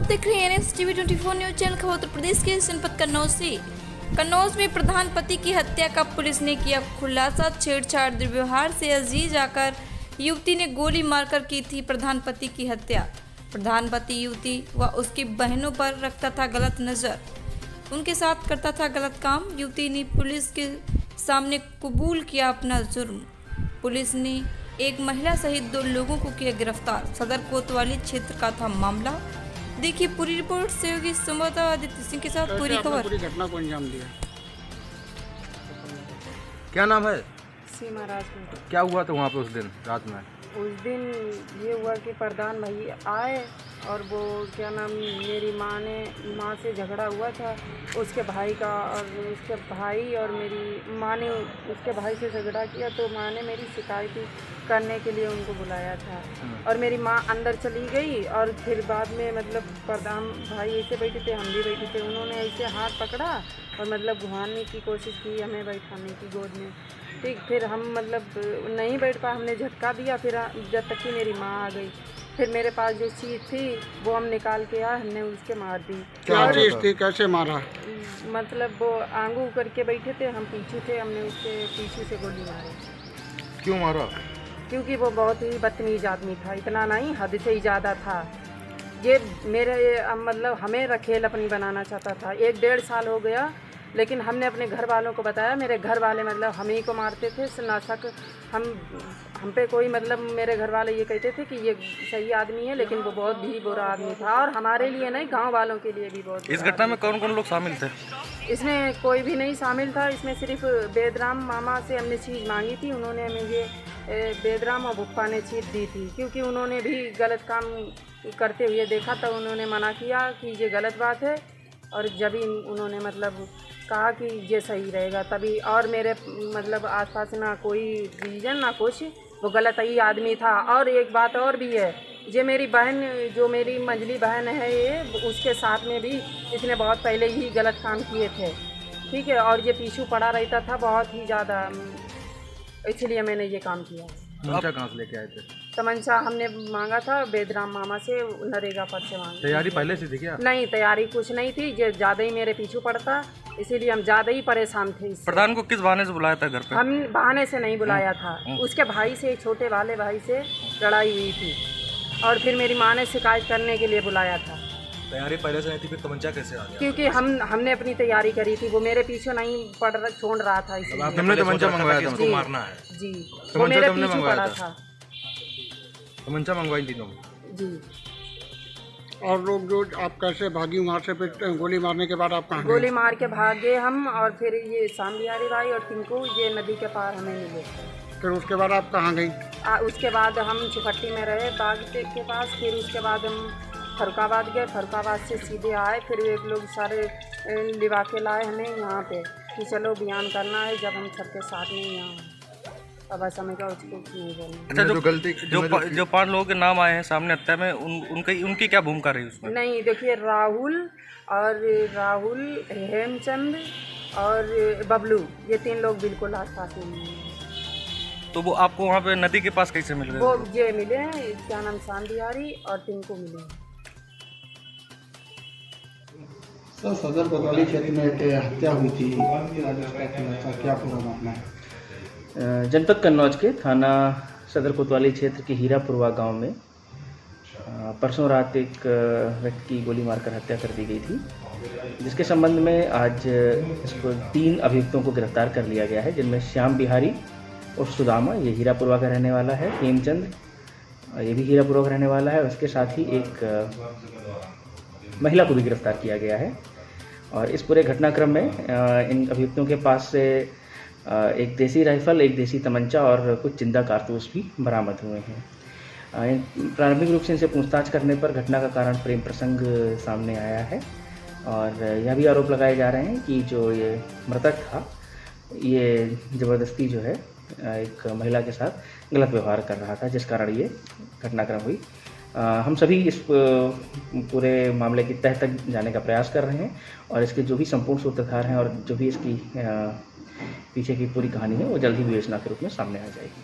देख रहे हैं NSTV 24 न्यूज चैनल। खबर उत्तर प्रदेश के जनपद कन्नौज से। कन्नौज में प्रधान पति की हत्या का पुलिस ने किया खुलासा। छेड़छाड़ दुर्व्यवहार से अजीज आकर युवती ने गोली मारकर की थी प्रधान पति की हत्या। प्रधान पति युवती व उसकी बहनों पर रखता था गलत नज़र, उनके साथ करता था गलत काम। युवती ने पुलिस के सामने कबूल किया अपना जुर्म। पुलिस ने एक महिला सहित 2 लोगों को किया गिरफ्तार। सदर कोतवाली क्षेत्र का था मामला। देखिए पूरी रिपोर्ट सहयोगी संवाददाता आदित्य सिंह के साथ पूरी खबर। पूरी घटना को अंजाम दिया। क्या नाम है? सीमा राजपूत। क्या हुआ था वहाँ पे उस दिन रात में? उस दिन ये हुआ कि प्रधान भाई आए और वो क्या नाम मेरी माँ से झगड़ा हुआ था उसके भाई का, और उसके भाई और मेरी माँ ने उसके भाई से झगड़ा किया तो माँ ने मेरी शिकायत करने के लिए उनको बुलाया था। और मेरी माँ अंदर चली गई और फिर बाद में मतलब प्रधान भाई ऐसे बैठे थे, हम भी बैठे थे, उन्होंने ऐसे हाथ पकड़ा और मतलब घुमाने की कोशिश की हमें बैठाने की गोद में। ठीक, फिर हम मतलब नहीं बैठ पाए, हमने झटका दिया। फिर जब तक कि मेरी माँ आ गई, फिर मेरे पास जो चीज़ थी वो हम निकाल के आए, हमने उसके मार दी। क्या चीज़ थी, कैसे मारा? मतलब वो आंगू करके बैठे थे, हम पीछे थे, हमने उसके पीछे से गोली मारी। क्यों मारा? क्योंकि वो बहुत ही बदतमीज आदमी था, इतना नहीं हद से ही ज़्यादा था। ये मेरे मतलब हमें रखेल अपनी बनाना चाहता था। 1-1.5 साल हो गया, लेकिन हमने अपने घर वालों को बताया। मेरे घर वाले मतलब हम ही को मारते थे, ना शक हम पे कोई मतलब मेरे घर वाले ये कहते थे कि ये सही आदमी है, लेकिन वो बहुत भी बुरा आदमी था और हमारे लिए नहीं गांव वालों के लिए भी बहुत। इस घटना में कौन कौन लोग शामिल थे? इसमें कोई भी नहीं शामिल था। इसमें सिर्फ बेदराम मामा से हमने चीज़ मांगी थी, उन्होंने हमें ये बेदराम और भुप्पा ने चीज़ दी थी, क्योंकि उन्होंने भी गलत काम करते हुए देखा था। उन्होंने मना किया कि ये गलत बात है, और जब ही उन्होंने मतलब कहा कि ये सही रहेगा तभी। और मेरे मतलब आसपास ना कोई रीजन ना कुछ, वो गलत ही आदमी था। और एक बात और भी है, ये मेरी बहन जो मेरी मंझली बहन है ये, उसके साथ में भी इसने बहुत पहले ही गलत काम किए थे। ठीक है, और ये पीछू पड़ा रहता था बहुत ही ज़्यादा, इसलिए मैंने ये काम किया। तमंचा कहाँ से लेके आए थे? तमंचा हमने मांगा था बेदराम मामा से, नरेगा पर से मांगा। तैयारी पहले से थी क्या? नहीं, तैयारी कुछ नहीं थी, ये ज़्यादा ही मेरे पीछू पड़ता, इसीलिए हम ज़्यादा ही परेशान थे इससे। प्रधान को किस बहाने से बुलाया था घर पे? हम बहाने से नहीं बुलाया था, उसके भाई से, छोटे वाले भाई से लड़ाई हुई थी और फिर मेरी माँ ने शिकायत करने के लिए बुलाया था। तैयारी पहले से नहीं थी, फिर तमंचा कैसे आ गया? क्योंकि हमने अपनी तैयारी करी थी, वो मेरे पीछे नहीं छोड़ रहा था, इसलिए। आपने तमंचा मंगवाया था? जी, मारना है जी, वो मेरे पीछे पड़ा था। तमंचा मंगवाई तीनों जी। और लोग जो आप कैसे भागी वहाँ से, फिर गोली मारने के बाद आप कहाँ गए? गोली मार के भागे हम, और फिर ये शाम बिहारी भाई और टिंकू ये नदी के पार हमें मिले। फिर उसके बाद आप कहाँ गई? उसके बाद हम चिपट्टी में रहे बाग के पास। फिर उसके बाद हम फरुखाबाद गए, फरुखाबाद से सीधे आए। फिर एक लोग सारे लिवा के लाए हमें यहाँ पे कि चलो बयान करना है, जब हम सबके साथ में यहाँ अब ऐसा मैं क्या उसको नहीं बोलूँ। अच्छा, जो गलती जो 5 लोगों के नाम आए हैं सामने हत्या में, उनकी क्या भूमिका रही उसमें? नहीं, देखिए राहुल हेमचंद और बबलू, ये 3 लोग बिल्कुल आसपास में नहीं हैं। तो वो आपको वहाँ पे नदी के पास कैसे मिल गए? वो ये मिले हैं, क्या नाम, शाम बिहारी और टिंकू मिले हैं। सर, सदर कोतवाली क्षेत्र में एक हत्या हुई थी, क्या पूरा मामला है? जनपद कन्नौज के थाना सदर कोतवाली क्षेत्र के हीरापुरवा गांव में परसों रात एक व्यक्ति की गोली मारकर हत्या कर दी गई थी, जिसके संबंध में आज इसको 3 अभियुक्तों को गिरफ्तार कर लिया गया है, जिनमें श्याम बिहारी और सुदामा, ये हीरापुरवा का रहने वाला है, हेमचंद ये भी हीरापुरवा का रहने वाला है, उसके साथ ही एक महिला को भी गिरफ्तार किया गया है। और इस पूरे घटनाक्रम में इन अभियुक्तों के पास से एक देसी राइफल, एक देसी तमंचा और कुछ जिंदा कारतूस भी बरामद हुए हैं। प्रारंभिक रूप से इनसे पूछताछ करने पर घटना का कारण प्रेम प्रसंग सामने आया है, और यह भी आरोप लगाए जा रहे हैं कि जो ये मृतक था ये ज़बरदस्ती जो है एक महिला के साथ गलत व्यवहार कर रहा था, जिस कारण ये घटनाक्रम हुई। हम सभी इस पूरे मामले की तह तक जाने का प्रयास कर रहे हैं, और इसके जो भी संपूर्ण सूत्रधार हैं और जो भी इसकी पीछे की पूरी कहानी है वो जल्द ही विवेचना के रूप में सामने आ जाएगी।